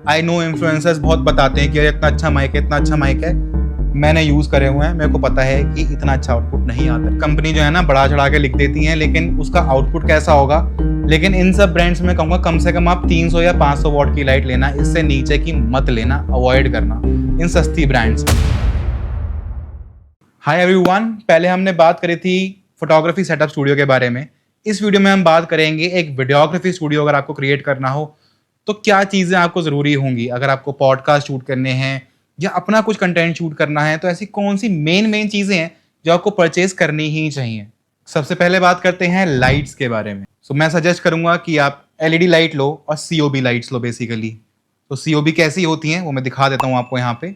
I know influencers बहुत बताते हैं कि अरे इतना अच्छा माइक है, इतना अच्छा माइक है। मैंने यूज़ करे हुए हैं, मेरे को पता है कि इतना अच्छा आउटपुट नहीं आता। कंपनी जो है ना बढ़ा चढ़ा के लिख देती है, लेकिन उसका आउटपुट कैसा होगा। लेकिन इन सब ब्रांड्स में कहूँगा कम से कम आप 300 या 500 वॉट की लाइट लेना, इससे नीचे की मत लेना, अवॉइड करना इन सस्ती ब्रांड्स। हाय एवरीवन, पहले हमने बात करी थी फोटोग्राफी सेटअप स्टूडियो के बारे में। इस वीडियो में हम बात करेंगे एक वीडियोग्राफी स्टूडियो अगर आपको क्रिएट करना हो तो क्या चीज़ें आपको ज़रूरी होंगी। अगर आपको पॉडकास्ट शूट करने हैं या अपना कुछ कंटेंट शूट करना है तो ऐसी कौन सी मेन चीज़ें हैं जो आपको परचेज करनी ही चाहिए। सबसे पहले बात करते हैं लाइट्स के बारे में। मैं सजेस्ट करूंगा कि आप एलईडी लाइट लो और सीओबी लाइट्स लो बेसिकली। तो सीओबी कैसी होती हैं वो मैं दिखा देता हूँ आपको। यहाँ पे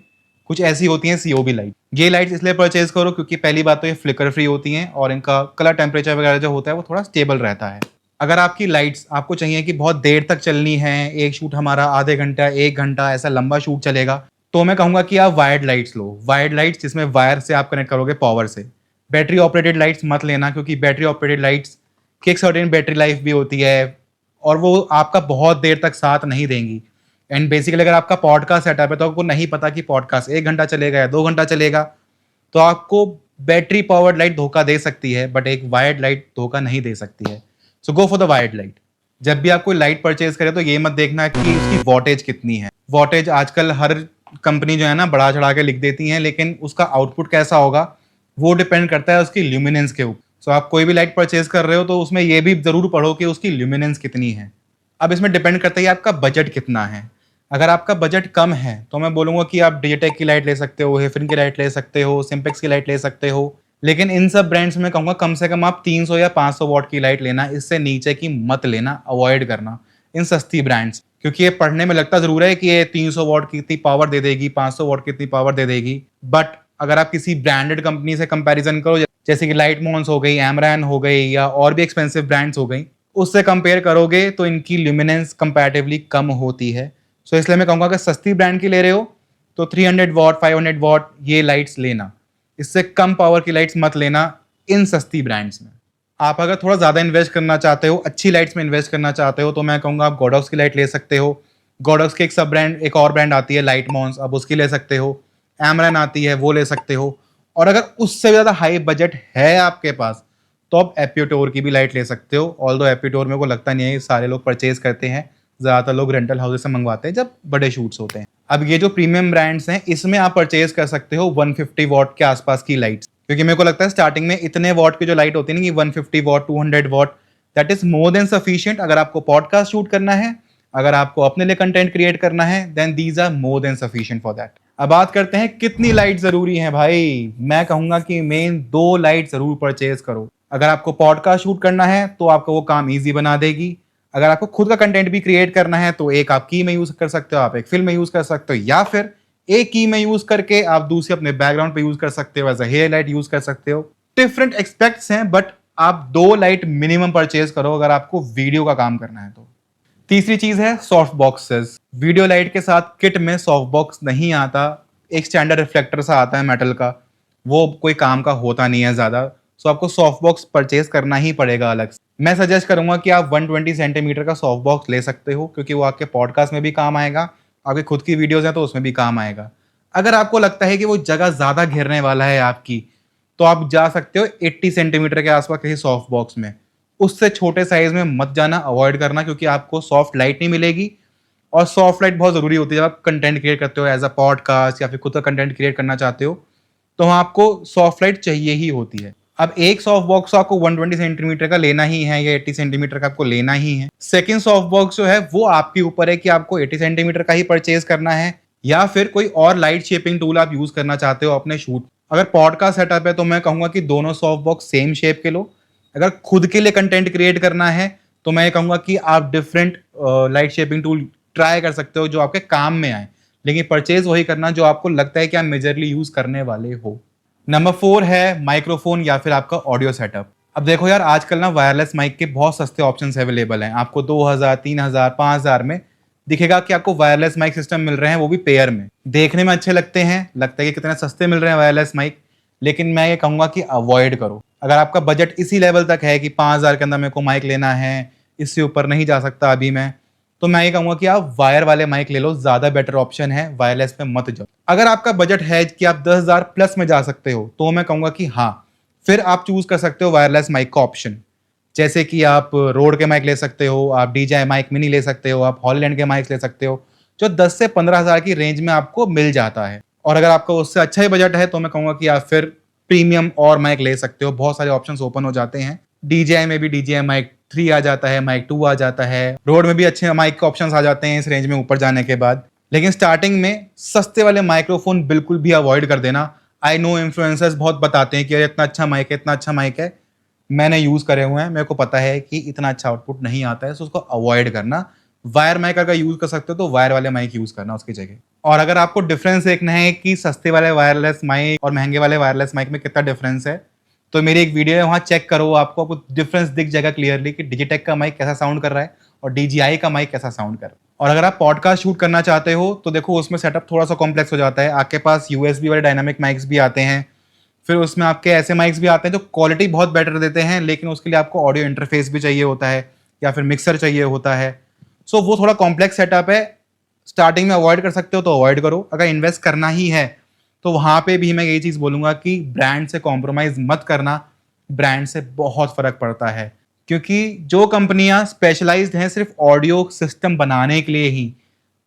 कुछ ऐसी होती हैं सीओबी लाइट। ये लाइट्स इसलिए परचेज करो क्योंकि पहली बात तो ये फ्लिकर फ्री होती हैं और इनका कलर टेम्परेचर वगैरह जो होता है वो थोड़ा स्टेबल रहता है। अगर आपकी लाइट्स आपको चाहिए कि बहुत देर तक चलनी है, एक शूट हमारा आधे घंटा 1 घंटा ऐसा लंबा शूट चलेगा, तो मैं कहूँगा कि आप वायर्ड लाइट्स लो। वायर्ड लाइट्स जिसमें वायर से आप कनेक्ट करोगे पावर से। बैटरी ऑपरेटेड लाइट्स मत लेना क्योंकि बैटरी ऑपरेटेड लाइट्स की एक सर्टेन बैटरी लाइफ भी होती है और वो आपका बहुत देर तक साथ नहीं देंगी। एंड बेसिकली अगर आपका पॉडकास्ट सेटअप है तो आपको नहीं पता कि पॉडकास्ट 1 घंटा चलेगा या 2 घंटा चलेगा, तो आपको बैटरी पावर्ड लाइट धोखा दे सकती है बट एक वायर्ड लाइट धोखा नहीं दे सकती है। So go for the wired light. जब भी आप कोई लाइट परचेज करें तो ये मत देखना कि उसकी वॉटेज कितनी है। वॉटेज आजकल हर कंपनी जो है ना बढ़ा चढ़ा के लिख देती है, लेकिन उसका आउटपुट कैसा होगा वो डिपेंड करता है उसकी ल्यूमिनेंस के ऊपर। सो आप कोई भी लाइट परचेज कर रहे हो तो उसमें ये भी जरूर पढ़ो कि उसकी ल्यूमिनेंस कितनी है। अब इसमें डिपेंड करता है आपका बजट कितना है। अगर आपका बजट कम है तो मैं बोलूंगा कि आप डिजिटेक की लाइट ले सकते हो, हेफिन की लाइट ले सकते हो, सिंपेक्स की लाइट ले सकते हो। लेकिन इन सब ब्रांड्स में कहूँगा कम से कम आप 300 या 500 वॉट की लाइट लेना, इससे नीचे की मत लेना, अवॉइड करना इन सस्ती ब्रांड्स। क्योंकि ये पढ़ने में लगता जरूर है कि ये 300 वॉट की इतनी पावर दे देगी, 500 वॉट की इतनी पावर दे देगी, बट अगर आप किसी ब्रांडेड कंपनी से कंपैरिजन करो, जैसे कि लाइट मॉन्स हो गई, एमरैन हो गई या और भी एक्सपेंसिव ब्रांड्स हो गई, उससे कंपेयर करोगे तो इनकी ल्यूमिनेंस कंपैरेटिवली कम होती है। सो इसलिए मैं कहूँगा अगर सस्ती ब्रांड की ले रहे हो तो 300 वॉट 500 वॉट ये लाइट्स लेना, इससे कम पावर की लाइट्स मत लेना इन सस्ती ब्रांड्स में। आप अगर थोड़ा ज़्यादा इन्वेस्ट करना चाहते हो, अच्छी लाइट्स में इन्वेस्ट करना चाहते हो, तो मैं कहूँगा आप गोडॉक्स की लाइट ले सकते हो। गोडॉक्स की एक सब ब्रांड, एक और ब्रांड आती है लाइट मॉन्स, अब उसकी ले सकते हो। एमरन आती है, वो ले सकते हो। और अगर उससे ज़्यादा हाई बजट है आपके पास तो आप एप्यूटोर की भी लाइट ले सकते हो। ऑल्दो एप्यूटोर मेरे को लगता नहीं है सारे लोग परचेज करते हैं, ज़्यादातर लोग रेंटल हाउसेस से मंगवाते हैं जब बड़े शूट्स होते हैं। अब ये जो प्रीमियम ब्रांड्स हैं इसमें आप परचेज कर सकते हो 150 वॉट के आसपास की लाइट्स, क्योंकि मेरे को लगता है स्टार्टिंग में इतने वॉट की जो लाइट होती है ना कि 150 what 200 what, that is more than sufficient. अगर आपको पॉडकास्ट शूट करना है, अगर आपको अपने लिए कंटेंट क्रिएट करना है, then these are more than sufficient for that. अब बात करते हैं कितनी लाइट जरूरी है भाई। मैं कहूंगा कि मेन 2 लाइट जरूर परचेज करो। अगर आपको पॉडकास्ट शूट करना है तो आपका वो काम ईजी बना देगी। अगर आपको खुद का कंटेंट भी क्रिएट करना है तो एक आप की में यूज कर सकते हो, आप एक फिल्म में यूज कर सकते हो, या फिर एक की में यूज करके आप दूसरी अपने बैकग्राउंड पे यूज कर सकते हो, as a hair light use कर सकते हो। डिफरेंट एक्सपेक्ट्स हैं बट आप 2 लाइट मिनिमम परचेज करो अगर आपको वीडियो का काम करना है तो। तीसरी चीज है सॉफ्ट बॉक्सेस। वीडियो लाइट के साथ किट में सॉफ्ट बॉक्स नहीं आता, एक स्टैंडर्ड रिफ्लेक्टर सा आता है मेटल का, वो कोई काम का होता नहीं है ज्यादा। सो आपको सॉफ्ट बॉक्स परचेज करना ही पड़ेगा अलग से। मैं सजेस्ट करूंगा कि आप 120 सेंटीमीटर का सॉफ्ट बॉक्स ले सकते हो क्योंकि वो आपके पॉडकास्ट में भी काम आएगा, आपके खुद की वीडियोस हैं तो उसमें भी काम आएगा। अगर आपको लगता है कि वो जगह ज़्यादा घेरने वाला है आपकी, तो आप जा सकते हो 80 सेंटीमीटर के आसपास किसी सॉफ्ट बॉक्स में। उससे छोटे साइज में मत जाना, अवॉइड करना, क्योंकि आपको सॉफ्ट लाइट नहीं मिलेगी। और सॉफ्ट लाइट बहुत ज़रूरी होती है जब आप कंटेंट क्रिएट करते हो, एज अ पॉडकास्ट या फिर खुद का कंटेंट क्रिएट करना चाहते हो, तो वहाँ आपको सॉफ्ट लाइट चाहिए ही होती है। अब एक सॉफ्ट बॉक्स आपको 120 सेंटीमीटर का लेना ही है या 80 सेंटीमीटर का आपको लेना ही है। सेकंड सॉफ्ट बॉक्स जो है वो आपके ऊपर है कि आपको 80 सेंटीमीटर का ही परचेज करना है या फिर कोई और लाइट शेपिंग टूल आप यूज करना चाहते हो अपने शूट। अगर पॉडकास्ट सेटअप है तो मैं कहूंगा कि दोनों सॉफ्ट बॉक्स सेम शेप के लो। अगर खुद के लिए कंटेंट क्रिएट करना है तो मैं कहूंगा कि आप different light shaping tool try कर सकते हो जो आपके काम में आए, लेकिन परचेज वही करना जो आपको लगता है कि आप मेजरली यूज करने वाले हो। नंबर 4 है माइक्रोफोन या फिर आपका ऑडियो सेटअप। अब देखो यार, आजकल ना वायरलेस माइक के बहुत सस्ते ऑप्शंस अवेलेबल हैं। आपको 2000, 3000, 5000 में दिखेगा कि आपको वायरलेस माइक सिस्टम मिल रहे हैं, वो भी पेयर में। देखने में अच्छे लगते हैं, लगता है कि कितने सस्ते मिल रहे हैं वायरलेस माइक, लेकिन मैं ये कहूँगा कि अवॉइड करो। अगर आपका बजट इसी लेवल तक है कि 5000 के अंदर मेरे को माइक लेना है, इससे ऊपर नहीं जा सकता अभी मैं, तो मैं ये कहूँगा कि आप वायर वाले माइक ले लो, ज़्यादा बेटर ऑप्शन है, वायरलेस में मत जाओ। अगर आपका बजट है कि आप 10,000 प्लस में जा सकते हो, तो मैं कहूँगा कि हाँ, फिर आप चूज़ कर सकते हो वायरलेस माइक का ऑप्शन। जैसे कि आप रोड के माइक ले सकते हो, आप DJI माइक मिनी ले सकते हो, आप हॉलीलैंड के माइक ले सकते हो, जो 10 से 15,000 की रेंज में आपको मिल जाता है। और अगर आपका उससे अच्छा ही बजट है, तो मैं कहूँगा कि आप फिर प्रीमियम और माइक ले सकते हो, बहुत सारे ऑप्शंस ओपन हो जाते हैं। DJI में भी DJI माइक 3 आ जाता है, माइक 2 आ जाता है, रोड में भी अच्छे माइक के ऑप्शंस आ जाते हैं इस रेंज में ऊपर जाने के बाद। लेकिन स्टार्टिंग में सस्ते वाले माइक्रोफोन बिल्कुल भी अवॉइड कर देना। आई नो इन्फ्लुएंसर्स बहुत बताते हैं कि अरे इतना अच्छा माइक है, इतना अच्छा माइक है। मैंने यूज़ करे हुए हैं, मेरे को पता है कि इतना अच्छा आउटपुट नहीं आता है, सो उसको अवॉइड करना। वायर माइक अगर यूज़ कर सकते हो तो वायर वाले माइक यूज़ करना उसकी जगह। और अगर आपको डिफरेंस देखना है कि सस्ते वाले वायरलेस माइक और महंगे वाले वायरलेस माइक में कितना डिफरेंस है, तो मेरी एक वीडियो है, वहाँ चेक करो, आपको डिफरेंस दिख जाएगा क्लियरली कि डिजिटेक का माइक कैसा साउंड कर रहा है और DJI का माइक कैसा साउंड कर रहा है। और अगर आप पॉडकास्ट शूट करना चाहते हो तो देखो उसमें सेटअप थोड़ा सा कॉम्प्लेक्स हो जाता है। आपके पास USB वाले डायनामिक माइक्स भी आते हैं, फिर उसमें आपके ऐसे माइक्स भी आते हैं जो क्वालिटी बहुत बेटर देते हैं, लेकिन उसके लिए आपको ऑडियो इंटरफेस भी चाहिए होता है या फिर मिक्सर चाहिए होता है। सो वो थोड़ा कॉम्प्लेक्स सेटअप है, स्टार्टिंग में अवॉइड कर सकते हो तो अवॉइड करो। अगर इन्वेस्ट करना ही है तो वहाँ पे भी मैं यही चीज़ बोलूँगा कि ब्रांड से कॉम्प्रोमाइज़ मत करना। ब्रांड से बहुत फ़र्क पड़ता है, क्योंकि जो कंपनियाँ स्पेशलाइज्ड हैं सिर्फ ऑडियो सिस्टम बनाने के लिए ही,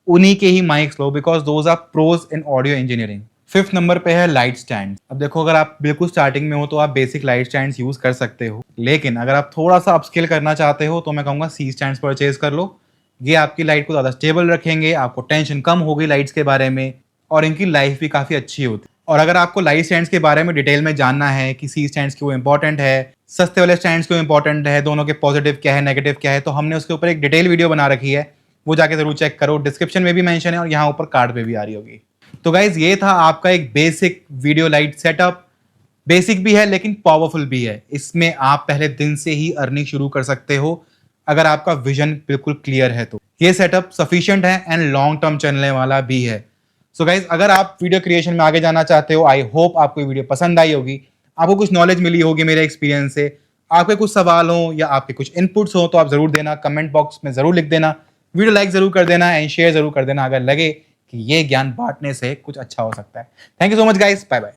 उन्हीं के ही माइक्स लो, because those are pros in audio engineering. 5th number पे है लाइट स्टैंड। अब देखो, अगर आप बिल्कुल स्टार्टिंग में हो तो आप बेसिक लाइट स्टैंड्स यूज़ कर सकते हो, लेकिन अगर आप थोड़ा सा अपस्केल करना चाहते हो तो मैं कहूँगा C स्टैंड्स परचेज कर लो। ये आपकी लाइट को ज़्यादा स्टेबल रखेंगे, आपको टेंशन कम होगी लाइट्स के बारे में, और इनकी लाइफ भी काफ़ी अच्छी होती है। और अगर आपको लाइट स्टैंड्स के बारे में डिटेल में जानना है कि C स्टैंड्स क्यों इंपॉर्टेंट है, सस्ते वाले स्टैंड्स क्यों इंपॉर्टेंट है, दोनों के पॉजिटिव क्या है, नेगेटिव क्या है, तो हमने उसके ऊपर एक डिटेल वीडियो बना रखी है, वो जाके जरूर चेक करो। डिस्क्रिप्शन में भी मेंशन है और यहाँ ऊपर कार्ड पे भी आ रही होगी। तो गाइज, ये था आपका एक basic video light setup. Basic भी है लेकिन पावरफुल भी है। इसमें आप पहले दिन से ही अर्निंग शुरू कर सकते हो अगर आपका विजन बिल्कुल क्लियर है। तो ये सेटअप सफिशिएंट है एंड लॉन्ग टर्म चलने वाला भी है। सो गाइज, अगर आप वीडियो क्रिएशन में आगे जाना चाहते हो, आई होप आपको वीडियो पसंद आई होगी, आपको कुछ नॉलेज मिली होगी मेरे एक्सपीरियंस से। आपके कुछ सवाल हो या आपके कुछ इनपुट्स हो तो आप जरूर देना, कमेंट बॉक्स में जरूर लिख देना। वीडियो लाइक जरूर कर देना एंड शेयर जरूर कर देना अगर लगे कि ये ज्ञान बांटने से कुछ अच्छा हो सकता है। Thank you so much guys, bye bye.